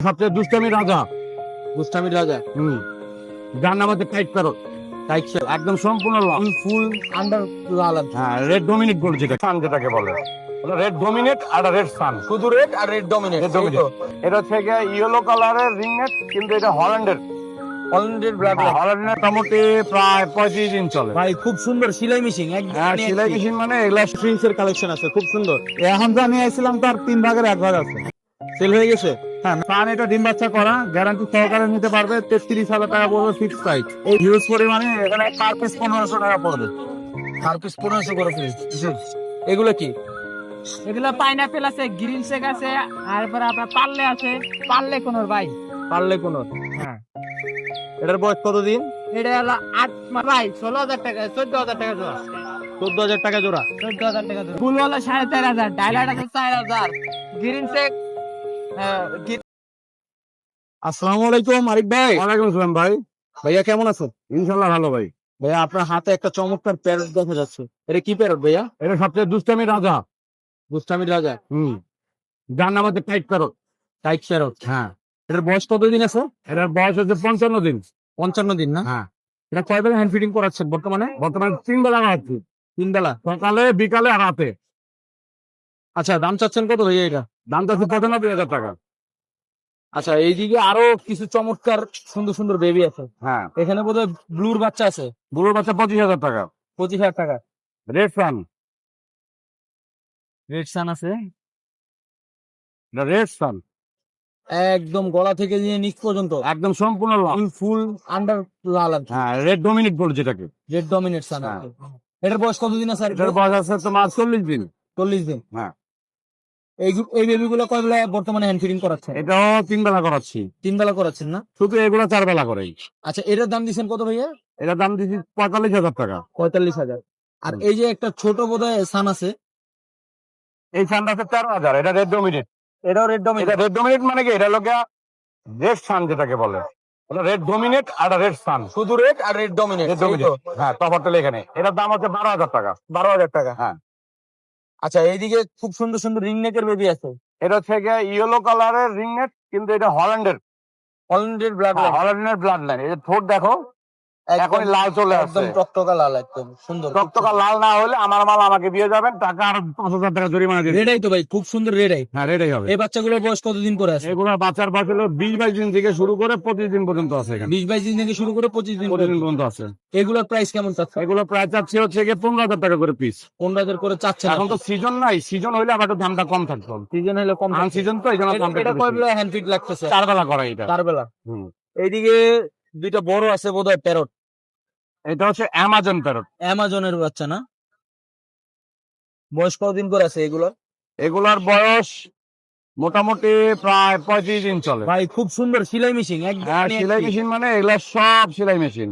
সবচেয়ে দুষ্টামি রাজা। গোস্বামীর রাজা। যার নাম হচ্ছে টাইট প্যারট। টাইট শেল, একদম সম্পূর্ণ লাল। ফুল আন্ডার লাল আর কি। হ্যাঁ, রেড ডমিনেট গোল্ড যেটা সান যেটাকে বলে, রেড ডমিনেট আর রেড সান। শুধু রেড আর রেড ডমিনেট। Red dominate. এটা হচ্ছে ইয়েলো কালারের রিং নেট, কিন্তু এটা হল্যান্ডের। হল্যান্ডের ব্লাড লাইন। হল্যান্ডের মোটামুটি প্রায় 35 দিন চলে। ভাই খুব সুন্দর সেলাই মেশিন একদম। হ্যাঁ, সেলাই মেশিন মানে এগুলা প্রিন্সের কালেকশন আছে খুব সুন্দর। এখন তো আমি আইছিলাম, তার 3 ভাগের 1 ভাগ আছে। সেল হয়ে গেছে। হ্যাঁ, সান এটা ডিম বাচ্চা করা, গ্যারান্টি সহকারে নিতে পারবে। 33,000 টাকা পড়বে ফিক্স প্রাইস। এই হিউজ পরিমাণে এখানে পার পিস 1500 টাকা পড়বে। পার পিস 1500 করে ফিস। এগুলো কি? এগুলো পাইনাপেল আছে, গ্রিন শেক আছে, আর পরে আপনার পার্লে আছে, পার্লে কোনোর ভাই। পারলে কোন? হ্যাঁ, এটার বয়স কতদিন? এটা হলো 8 মাস ভাই, 16,000 টাকা, 14,000 টাকা জোড়া। 14,000 টাকা জোড়া। 14,000 টাকা জোড়া। ফুল হলো 4,500, ডাইলাইট আছে 4,000, গ্রিন শেক আসসালামু আলাইকুম আরিফ ভাই। ওয়ালাইকুম আসসালাম ভাই। ভাইয়া কেমন আছেন? ইনশাল্লাহ ভালো ভাই। ভাইয়া আপনার হাতে একটা চমৎকার প্যারট দেখা যাচ্ছে, এটা কি প্যারট ভাইয়া? এটা সবচেয়ে দুষ্টামি রাজা। গোস্বামীর রাজা। যার নাম হচ্ছে টাইট প্যারট। Tight parrot. হ্যাঁ, এটার বয়স কতদিন আছে? এটার বয়স হচ্ছে 55 দিন। 55 দিন না? হ্যাঁ, এটা কয় বেলা হ্যান্ড ফিডিং করাচ্ছেন বর্তমানে? বর্তমানে 3 বেলা খাওয়াচ্ছি, 3 বেলা। সকালে বিকালে আর রাতে। আচ্ছা, দাম চাচ্ছেন কত ভাইয়া এটা? দাম তো 95,000 টাকা। আচ্ছা, এইদিকে আরো কিছু চমৎকার সুন্দর সুন্দর বেবি আছে। হ্যাঁ, এখানে বোধহয় ব্লুর বাচ্চা আছে। বুড়োর বাচ্চা 25,000 টাকা। 25,000 টাকা। রেড সান, রেড সান আছে। রেড সান একদম গলা থেকে নিয়ে নিচ পর্যন্ত একদম সম্পূর্ণ লাল। ফুল আন্ডার লাল আর কি। হ্যাঁ, রেড ডমিনেট গোল্ড যেটাকে। রেড ডমিনেট সান। হ্যাঁ। এটার বয়স কতদিন আছে? এটার বয়স আছে তোমার 40 দিন। 40 দিন। হ্যাঁ, এই বেবি গুলো কয় বেলা বর্তমানে হ্যান্ড ফিডিং করাচ্ছেন? এটাও 3 বেলা করাচ্ছি। 3 বেলা করাচ্ছেন না? শুধু এগুলো 4 বেলা করেই। আচ্ছা, এটার দাম দিচ্ছেন কত ভাইয়া? এটার দাম দিচ্ছি 45,000 টাকা। 45,000। আর এই যে একটা ছোট বোধহয় সান আছে, এই সানটা আছে 13,000। এটা রেড ডমিনেট। এটাও রেড এটা ডমিনেট। রেড ডমিনেট মানে কি, এটা লোকে রেড সান যেটাকে বলে। এটা রেড ডমিনেট আর রেড সান। শুধু রেড আর রেড ডমিনেট। Red dominate. হ্যাঁ, তফাৎটা এখানে। এটার দাম হচ্ছে 12,000 টাকা। 12,000 টাকা। হ্যাঁ। আচ্ছা, এইদিকে খুব সুন্দর সুন্দর রিং নেকের বেবি আছে। এটা হচ্ছে ইয়েলো কালারের রিং নেট, কিন্তু এটা হল্যান্ডের। হল্যান্ডের ব্লাড লাইন। হল্যান্ডের ব্লাড লাইন। এই যে ঠোঁট দেখো, এখনই লাল চলে একদম আসছে। টকটকা লাল, একদম সুন্দর। টকটকা লাল না হলে আমার মাল আমাকে দিয়ে যাবেন, টাকা আর 5,000 টাকা জরিমানা দিয়ে দিন। রেডাই তো ভাই, খুব সুন্দর রেডাই। হ্যাঁ, রেডাই হবে। এই বাচ্চাগুলোর বয়স কতদিন করে আছে? এগুলো বাচ্চার বয়স হলো 20-22 দিন থেকে শুরু করে 25 দিন পর্যন্ত আছে এখানে। 20-22 দিন থেকে শুরু করে 25 দিন 25 দিন পর্যন্ত। পর্যন্ত আছে। এগুলোর প্রাইস কেমন চাচ্ছে? এগুলো প্রায় চাচ্ছে হচ্ছে 15,000 টাকা করে পিস। 15,000 করে চাচ্ছেন? এখন তো সিজন নাই, সিজন হইলে আবার একটু দামটা কম থাকতো। সিজন হলে কম। আন সিজন তো এই জন্য দামটা এটা একটু কয় বেশি। বেলা হ্যান্ড ফিড লাগতেছে? 4 বেলা করা এটা। 4 বেলা। হুম। এইদিকে দুইটা বড় আছে বোধহয় প্যারট। এটা হচ্ছে অ্যামাজন প্যারট। অ্যামাজনের বাচ্চা না? বয়স কতদিন করে আছে এগুলো? এগুলার বয়স মোটামুটি প্রায় 35 দিন চলে। ভাই খুব সুন্দর সেলাই মেশিন একদম। হ্যাঁ, সেলাই মেশিন মানে এগুলা সব সেলাই মেশিন।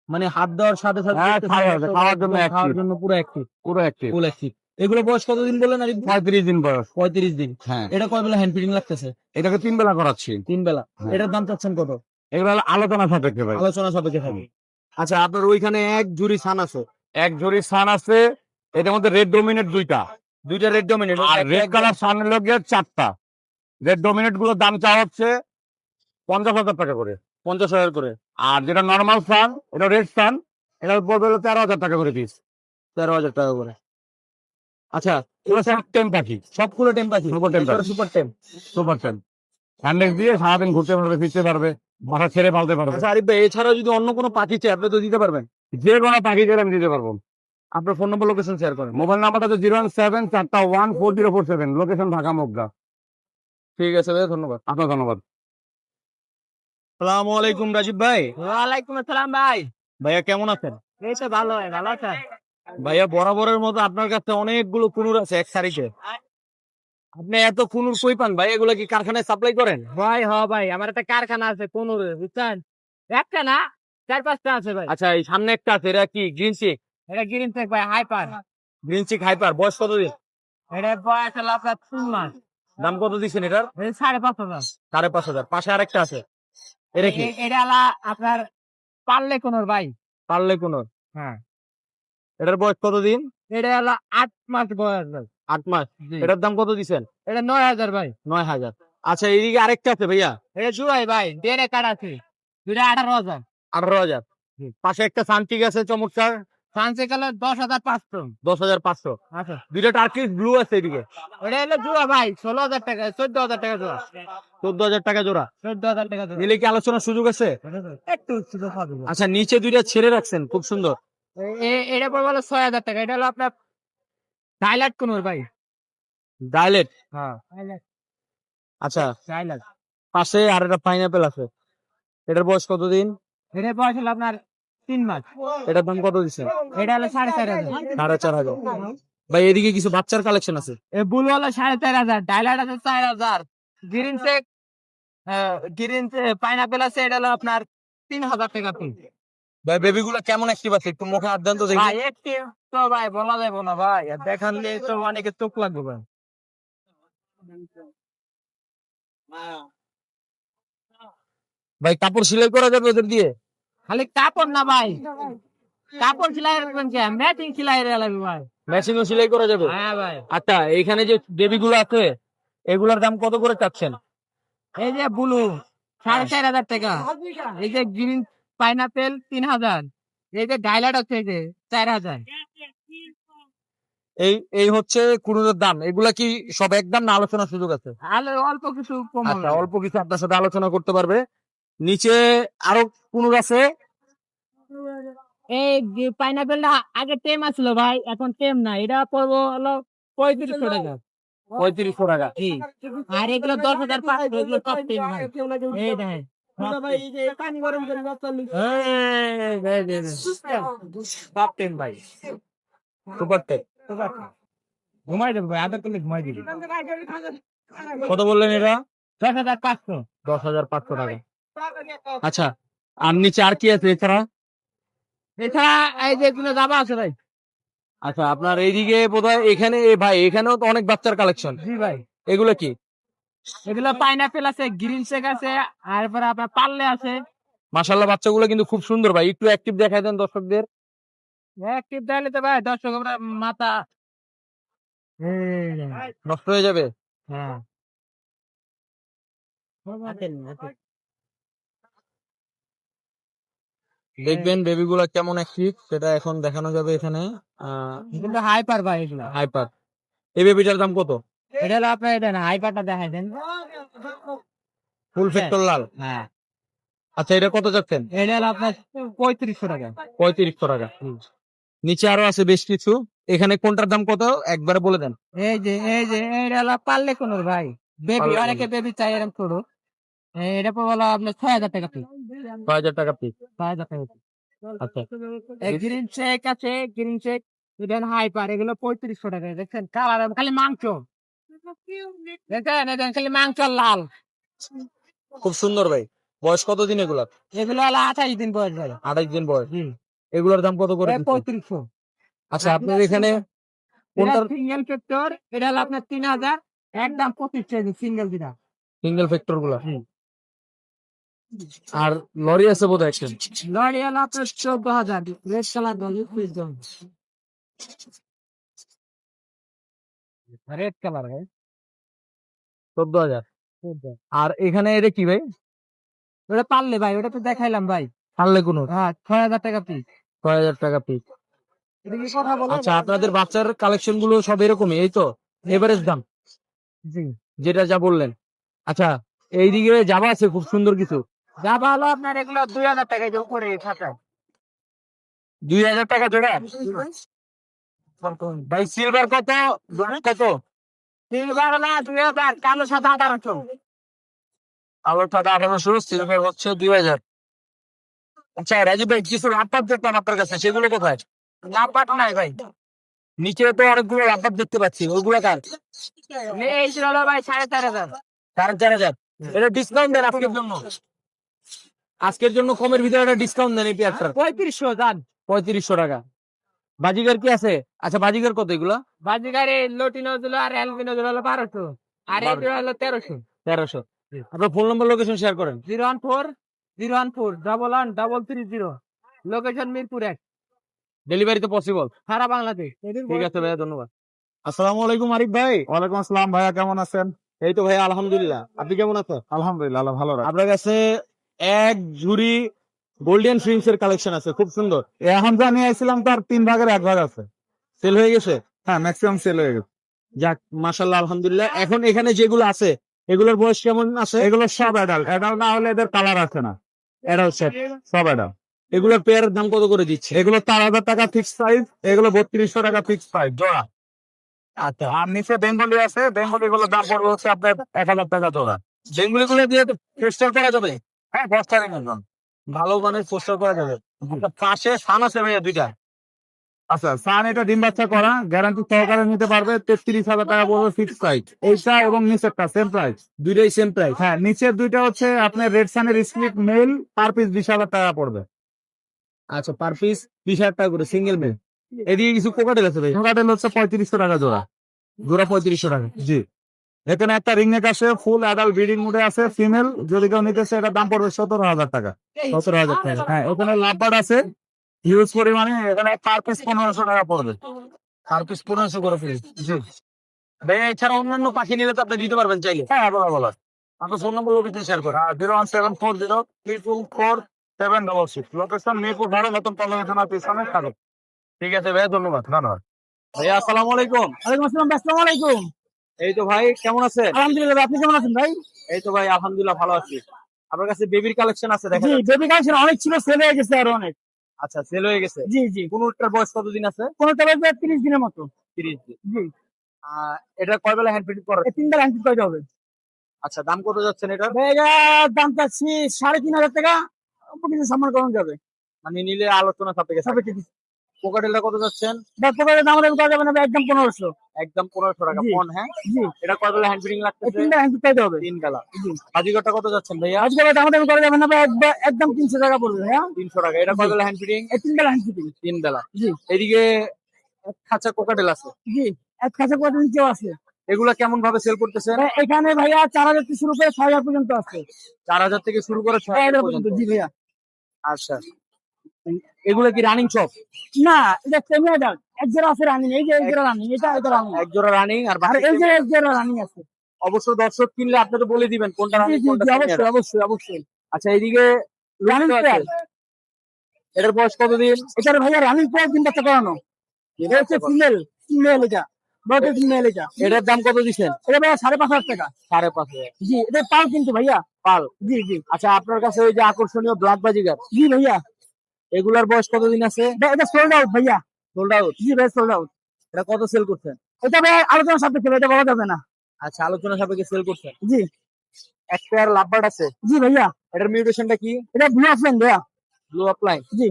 মানে হাত দেওয়ার সাথে সাথে হ্যাঁ, খাওয়ার জন্য খাওয়ার active। জন্য পুরো অ্যাক্টিভ। পুরো অ্যাক্টিভ। Full active. এগুলো বয়স কতদিন বললেন আরিফ ভাই? 35 দিন বয়স। 35 দিন। হ্যাঁ, এটা কয় বেলা হ্যান্ড ফিডিং লাগতেছে? এটাকে 3 বেলা করাচ্ছি। 3 বেলা। হ্যাঁ। এটার দাম চাচ্ছেন কত? এগুলো হলো আলোচনা সাপেক্ষে ভাই। আলোচনা সাপেক্ষে থাকবে। আচ্ছা, আপনার ওইখানে এক জুড়ি সান আছে। এক জোড়ি সান আছে, এটার মধ্যে রেড ডমিনেট দুইটা, দুইটা রেড ডমিনেট আর রেড কালার সানের লগে 4টা। রেড ডমিনেট গুলোর দাম চা হচ্ছে 50,000 টাকা করে। 50,000 করে। আর যেটা নর্মাল সান, এটা রেড সান, এটা পড়বে হলো 13,000 টাকা করে পিস। 13,000 টাকা করে। আচ্ছা, এগুলো সব টেম পাখি। সবগুলো টেম পাখি। সুপার টেম পাখি। সুপার টেম। সুপার টেম। হ্যান্ডেক্স দিয়ে সারাদিন ঘুরতে পারবে, ফিরতে পারবে, বাসা ছেড়ে পালতে পারবে। আচ্ছা আরিফ ভাই, এছাড়া যদি অন্য কোনো পাখি চাই আপনি তো দিতে পারবেন। যে কোনো পাখি চাইলে আমি দিতে পারবো। আপনার ফোন নম্বর লোকেশন শেয়ার করেন। মোবাইল নাম্বারটা হচ্ছে 017-4টা-14047, লোকেশন ঢাকা মোগরা। ঠিক আছে ভাই, ধন্যবাদ। আপনার ধন্যবাদ। আসসালামু আলাইকুম রাজীব ভাই। ওয়ালাইকুম আসসালাম ভাই। ভাইয়া কেমন আছেন? এই তো ভালো ভাই, ভালো আছেন? ভাইয়া বরাবরের মতো আপনার কাছে অনেকগুলো কুনুর আছে এক সারিতে। আপনি এত কুনুর কই পান ভাই? এগুলা কি কারখানায় সাপ্লাই করেন? ভাই ভাই, আমার একটা কারখানা আছে কোনোরে, বুঝছেন? একটা না, 4-5টা আছে ভাই। আচ্ছা, এই সামনে একটা আছে, এটা কি গ্রিন চিক? এটা গ্রিন শেক ভাই, হাইপার। গ্রিন চিক হাইপার, বয়স কতদিন? এটা বয়স হলো আপনার 3 মাস। দাম কত দিচ্ছেন এটার? এটা 5,500। 5,500। পাশে আরেকটা আছে, এটা কি? এটা হলো আপনার পার্লে কোনোর ভাই। পারলে কুনুর। হ্যাঁ, এটার বয়স কতদিন? এটা হলো 8 মাস বয়স ভাই। 8 মাস। জি। এটার দাম কত দিচ্ছেন? এটা 9,000 ভাই। 9,000। আচ্ছা এইদিকে আরেকটা আছে ভাইয়া, এটা জুড়াই ভাই, দেড়ে কাঠ আছে, দুইটা 18,000। 18,000। পাশে একটা সানটিক আছে চমৎকার, ফ্রান্সে গেলে 10,500। 10,500। আচ্ছা, দুইটা টার্কিশ ব্লু আছে এদিকে, ওটা হলো জোড়া ভাই, 16,000 টাকা, 14,000 টাকা জোড়া, 14,000 টাকা জোড়া। 14,000 টাকা জোড়া। নিলে কি আলোচনার সুযোগ আছে? একটু সুযোগ হবে। আচ্ছা নিচে দুইটা ছেড়ে রাখছেন, খুব সুন্দর। এটা পড়বে হলো 6,000 টাকা। এটা হলো আপনার থাইল্যান্ড কোনোর ভাই। ডাইলেট। হ্যাঁ, আচ্ছা থাইল্যান্ড। পাশে আর একটা পাইনাপেল আছে, এটার বয়স কতদিন? এটা বয়স হলো আপনার 3 মাস। এটার দাম কত দিচ্ছেন? এটা হলো 4,500। 4,500। ভাই এদিকে কিছু বাচ্চার কালেকশন আছে। বুল হলো 4,500, ডাইলাইট আছে 4,000, গ্রিন চেক, গ্রিন পাইনাপেল আছে, এটা হলো আপনার 3,000 টাকা পিস। ভাই বেবি গুলা কেমন অ্যাক্টিভ আছে, একটু মুখে হাত দেন তো দেখি। ভাই একটি তো ভাই বলা যাবে না ভাই, আর দেখালে তো অনেকে চোখ লাগবে ভাই। ভাই কাপড় সেলাই করা যাবে ওদের দিয়ে? খালি কাপড় না ভাই, কাপড় সেলাই রাখবেন কে, ম্যাচিং সেলাই লাগবে ভাই। মেশিনও সেলাই করা যাবে? হ্যাঁ ভাই। আচ্ছা এইখানে যে বেবি গুলো আছে এগুলার দাম কত করে চাচ্ছেন? এই যে ব্লু 4,500 টাকা, এই যে গ্রিন পাইনাপেল 3,000, এই যে ডাইলাইট আছে এই যে 4,000। এই এই হচ্ছে কুনুরের দাম। এগুলা কি সব একদম না আলোচনার সুযোগ আছে? আর অল্প কিছু কম আচ্ছা হবে। অল্প কিছু আপনার সাথে আলোচনা করতে পারবে। নিচে আরো কুনুর আছে। এই পাইনাপেলটা আগে টেম আসলো ভাই, এখন টেম না, এটা পড়বো হলো 3500 টাকা। 3500 টাকা। জি। আর এগুলো 10,500, এগুলো টপ টেম ভাই। এই দেখেন টপ টেম ভাই, সুপার টেক। ঘুমাই দেবো ভাই, আদর করলে ঘুমাই দিবি। কত বললেন এটা? 10,500। 10,500 টাকা। আচ্ছা আর নিচে আর কি আছে এছাড়া? এছাড়া এই যে এগুলো দাবা আছে ভাই। আচ্ছা আপনার এইদিকে বোধহয় এখানে ভাই এখানেও তো অনেক বাচ্চার কালেকশন। জি ভাই, এগুলো কি? এগুলো পাইনাপেল আছে, গ্রিন চেক আছে, আর পরে আপনার পার্লে আছে। মাশাআল্লাহ বাচ্চাগুলো কিন্তু খুব সুন্দর ভাই, একটু অ্যাক্টিভ দেখাই দেন দর্শকদের। একটিভ তাহলে তো ভাই দর্শক আমরা মাথা নষ্ট হয়ে যাবে। হ্যাঁ। দেখবেন বেবি গুলা কেমন অ্যাক্টিভ সেটা এখন দেখানো যাবে এখানে। কিন্তু হাইপার ভাই এগুলো। হাইপার। এই বেবিটার দাম কত? এটা হলো আপনার, এটা না হাইপারটা দেখাই দেন। ফুল ফ্যাক্টর লাল। হ্যাঁ, আচ্ছা এটা কত যাচ্ছেন? এটা হলো আপনার 3500 টাকা। 3500 টাকা। নিচে আরো আছে বেশ কিছু, এখানে কোনটার দাম কত একবারে বলে দেন। এই যে এটা হলো পারলে কোনোর ভাই, বেবি, পার্লে অনেকে বেবি চাই এরকম ছোট। এটা হলো আপনার 6,000 টাকা পিস। 6,000 টাকা পিস। 6,000 টাকা পিস। আচ্ছা গ্রিন চেক আছে, গ্রিন চেক, এটা হাইপার, এগুলো 3500 টাকা। দেখছেন কালার খালি মাংস, দেখেন এটা খালি মাংস আর লাল। খুব সুন্দর ভাই। বয়স কত দিন এগুলা? এগুলো হলো 28 দিন বয়স ভাই। 28 দিন বয়স। এগুলোর দাম কত করে দিচ্ছেন? 3500। আচ্ছা আপনার এখানে কোনটার? সিঙ্গেল ফ্যাক্টর, এটা হলো আপনার 3,000, একদম 25 সিঙ্গেল দিটা। সিঙ্গেল ফ্যাক্টর গুলা। আর লরি আছে বোধহয় একটা। লরি হলো আপনার 14,000, রেড কালার রেড কালার ভাই। 14,000। আর এখানে এটা কি ভাই? ওটা পারলে ভাই, ওটা তো দেখাইলাম ভাই। পারলে কোনো? হ্যাঁ, 6,000 টাকা পিস। 6,000 টাকা পিস। এটা কি কথা বলে? আচ্ছা আপনাদের বাচ্চার কালেকশন গুলো সব এরকমই, এই তো এভারেজ দাম জি। যেটা যা বললেন। আচ্ছা এইদিকে জামা আছে খুব সুন্দর কিছু। যা ভালো আপনার এগুলো 2,000 টাকা যে উপরে খাতায়। 2,000 টাকা জোড়া। ভাই সিলভার কত? কত? সিলভার হলো 2,000, কালো সাদা 1,800। আলোর টাকা 1800, সিলভার হচ্ছে 2,000। আচ্ছা রাজীব ভাই কিছু রাব্বার দেখলাম আপনার কাছে, সেগুলো কোথায়? লাভবাট নাই ভাই। নিচে তো অনেকগুলো রাব্বার দেখতে পাচ্ছি, ওইগুলো কার? এই ছিল হলো ভাই 4,500। 4,500। এটা ডিসকাউন্ট দেন আজকের জন্য। আজকের জন্য কমের ভিতরে একটা ডিসকাউন্ট দেন এই পেয়ারটার। 3500 দান। 3500 টাকা। বাজিগার কি আছে? আচ্ছা বাজিগার কত এগুলা? বাজিগারে লটিনো দিল আর অ্যালবিনো দিল হলো 1,200, আর এই দিল হলো 1,300। 1300। আপনার ফোন নম্বর লোকেশন শেয়ার করেন। 014 লোকেশন মিরপুর 1, ডেলিভারি তো পসিবল সারা বাংলাদেশ। ঠিক আছে ভাইয়া, ধন্যবাদ। আসসালামু আলাইকুম আরিফ ভাই। ওয়ালাইকুম আসসালাম ভাইয়া, কেমন আছেন? এই তো ভাই আলহামদুলিল্লাহ, আপনি কেমন আছেন? আলহামদুলিল্লাহ, আল্লাহ ভালো রাখে। আপনার কাছে এক ঝুড়ি গোল্ডেন ফিল্মস এর কালেকশন আছে, খুব সুন্দর। এখন যা নিয়ে আসছিলাম তার 3 ভাগের 1 ভাগ আছে। সেল হয়ে গেছে? হ্যাঁ, ম্যাক্সিমাম সেল হয়ে গেছে। যাক, মাশাআল্লাহ, আলহামদুলিল্লাহ। এখন এখানে যেগুলো আছে এগুলোর বয়স কেমন আছে? এগুলো সব অ্যাডাল্ট, অ্যাডাল্ট না হলে এদের কালার আছে না। অ্যাডাল্ট সেট, সব অ্যাডাল্ট। এগুলোর পেয়ারের দাম কত করে দিচ্ছে? এগুলো 4,000 টাকা ফিক্স প্রাইস, এগুলো 3200 টাকা ফিক্স প্রাইস জোড়া। আচ্ছা, আর নিচে বেঙ্গলি আছে, বেঙ্গলি গুলোর দাম পড়বে হচ্ছে আপনার 1000 টাকা জোড়া। বেঙ্গুলি গুলো দিয়ে ক্রিস্টাল করা যাবে? হ্যাঁ, বস্তারই মতন। ভালো মানের পোস্টার করা যাবে। আচ্ছা, পাশে সান আছে ভাইয়া দুইটা। আচ্ছা, সান এটা ডিম বাচ্চা করা, গ্যারান্টি সহকারে নিতে পারবে। 33,000 টাকা পড়বে ফিক্স প্রাইস। এইটা এবং নিচেরটা সেম প্রাইস। দুইটাই সেম প্রাইস? হ্যাঁ, নিচের দুইটা হচ্ছে আপনার রেড সানের স্প্লিট মেল, পার পিস 20,000 টাকা পড়বে। আচ্ছা, পার পিস 20,000 টাকা করে সিঙ্গেল মেল। এদিকে কিছু কোকাটেল আছে ভাই? টোকাটেল হচ্ছে 3500 টাকা জোড়া। জোড়া 3500 টাকা। জি, এখানে একটা রিংনেক আছে, ফুল অ্যাডাল্ট ব্রিডিং মুডে আছে, ফিমেল। যদি কেউ নিতে চায় এটার দাম পড়বে 17,000 টাকা। 17,000 টাকা। হ্যাঁ, এখানে লাভবার্ড আছে হিউজ পরিমাণে, এখানে পার পিস 1500 টাকা পড়বে। পার পিস 1500 করে ফিল। জি, ভাইয়া এছাড়া অন্যান্য পাখি নিলে তো আপনি দিতে পারবেন চাইলে। হ্যাঁ, বলা আপনার ফোন নম্বর লোকেশন শেয়ার করেন। 01740344766, লোকেশন মিরপুর ঢাকা নতুন পল্লবী থানার পিছনে থাকবে। ঠিক আছে ভাইয়া, ধন্যবাদ। ধন্যবাদ। ভাইয়া আসসালামু আলাইকুম। ওয়ালাইকুম আসসালাম, আসসালামু আলাইকুম। এই তো ভাই, কেমন আছেন? আলহামদুলিল্লাহ, আপনি কেমন আছেন ভাই? এই তো ভাই আলহামদুলিল্লাহ ভালো আছি। আপনার কাছে বেবির কালেকশন আছে দেখা জি, যাচ্ছে। বেবি কালেকশন অনেক ছিল, সেল হয়ে গেছে আরো অনেক। আচ্ছা, সেল হয়ে গেছে। জি জি, কোনটার বয়স কতদিন আছে? কোনটা লাগবে 30 দিনের মতো। 30 দিন। জি, এটা কয় বেলা হ্যান্ড ফিটিং করা? এই 3টা ল্যান্ড কয়টা হবে? আচ্ছা, দাম কত যাচ্ছেন এটা? ভাই এটার দাম চাচ্ছি 3,500 টাকা, অল্প কিছু সম্মান করা যাবে। মানে নিলে আলোচনা সাপেক্ষে সবে থাকবে। ঠিক কোকাটেলটা কত যাচ্ছেন? ব্যাপারের দাম করা যাবে না ভাই, একদম 1500। একদম 1500 টাকা জি। পন। হ্যাঁ, জি, এটা কয় বেলা হ্যান্ড ফিটিং এই লাগতেছে? 3টা ল্যান্ড কয়টা হবে? 3 বেলা। জি, বাজিগরটা কত যাচ্ছেন ভাইয়া? আজকে ভাই দাম করা যাবে না ভাই, একদম 300 টাকা পড়বে। হ্যাঁ, 300 টাকা। এটা কয় জি। বেলা হ্যান্ড ফিটিং? এই 3টা ল্যান্ড ফিটিং। 3 বেলা। জি এদিকে এক খাঁচা কোকাটেল আছে, জি, এক কাছে কত নিচেও আছে। এগুলা কেমন ভাবে সেল করতেছেন? ভাই, এখানে ভাইয়া 4,000 থেকে শুরু করে 6,000 পর্যন্ত আছে। 4000 থেকে শুরু করে 6000 6,000 পর্যন্ত। পর্যন্ত। জি ভাইয়া। আচ্ছা, এগুলো কি রানিং শপ? না, এটা সেমি অ্যাডাল্ট। এক জোড়া আছে রানিং, এই যে এক জোড়া রানিং, এটা রানিং। এক জোড়া রানিং আর আর বাকি এই যে এক জোড়া রানিং আছে। অবশ্য দর্শক কিনলে আপনি তো বলে দিবেন কোনটা জি রানিং জি কোনটা জি, semi অবশ্যই adult। অবশ্যই অবশ্যই। আচ্ছা, এইদিকে রানিং লুটিনো পেয়ার, আছে। এটার বয়স কতদিন? এটার ভাইয়া রানিং পেয়ার 3 বাচ্চা করানো। এটা হচ্ছে ফিমেল, ফিমেল এটা বড় ফিমেল এটা। এটার দাম কত দিচ্ছেন? এটা ভাইয়া 5,500 টাকা। 5,500। জি, এটা পাল কিন্তু ভাইয়া। পাল। জি জি আচ্ছা, আপনার কাছে ওই যে আকর্ষণীয় ব্ল্যাক বাজিগার, জি ভাইয়া, এগুলার বয়স কতদিন আছে? এটা সোল্ড আউট ভাইয়া। Sold out. জি ভাই, সোল্ড আউট। এটা কত সেল করছেন? এটা ভাই আলোচনা সাপেক্ষে, এটা বলা যাবে না। আচ্ছা, আলোচনা সাপেক্ষে সেল করছেন। জি এক পেয়ার লাভবার্ড আছে, জি ভাইয়া, এটার মিউটেশনটা কি? এটা ব্লু অফলাইন ভাইয়া। Blue opaline. জি,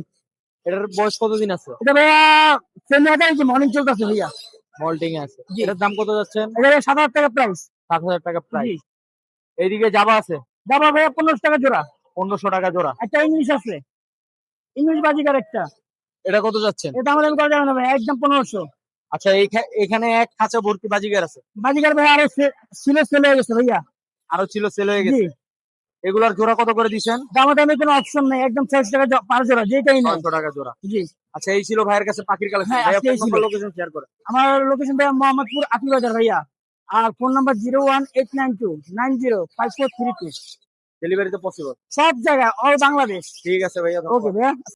এটার বয়স কতদিন আছে? এটা ভাইয়া সেমি অ্যাডাল্ট, মর্নিং চলতেছে ভাইয়া। মল্টিং আছে। জি। এটার দাম কত যাচ্ছেন? এটা ভাইয়া 7,000 টাকা প্রাইস। 7,000 টাকা জি, প্রাইস। এইদিকে জাবা আছে, দাবা ভাইয়া 1500 টাকা জোড়া। 1500 টাকা জোড়া। একটা ইংলিশ আছে, ইংলিশ বাজিকার একটা। এটা কত যাচ্ছেন? এটা আমাদের করা যাবে না ভাই, একদম 1500। আচ্ছা, এখানে এক খাঁচা ভর্তি বাজিগার আছে, বাজিকার ভাই আরো সিলে সেল হয়ে গেছে ভাইয়া। আরো ছিল, সেল হয়ে জি, গেছে। এগুলার জোড়া কত করে দিচ্ছেন? দামাদামি কোনো অপশন নেই, একদম 600 টাকা পার জোড়া, যেটাই নেই। 600 টাকা জোড়া। জি, আচ্ছা, এই ছিল ভাইয়ের কাছে পাখির কালেকশন। হ্যাঁ, ভাই, আজকে এই আপনার ছিল। লোকেশন শেয়ার করে। আমার লোকেশন ভাইয়া মোহাম্মদপুর আকিবাজার ভাইয়া। আর ফোন নাম্বার 01892905432। ডেলিভারি তো পসিবল। সব জায়গায়, অল বাংলাদেশ। ঠিক আছে ভাইয়া, ওকে ভাইয়া।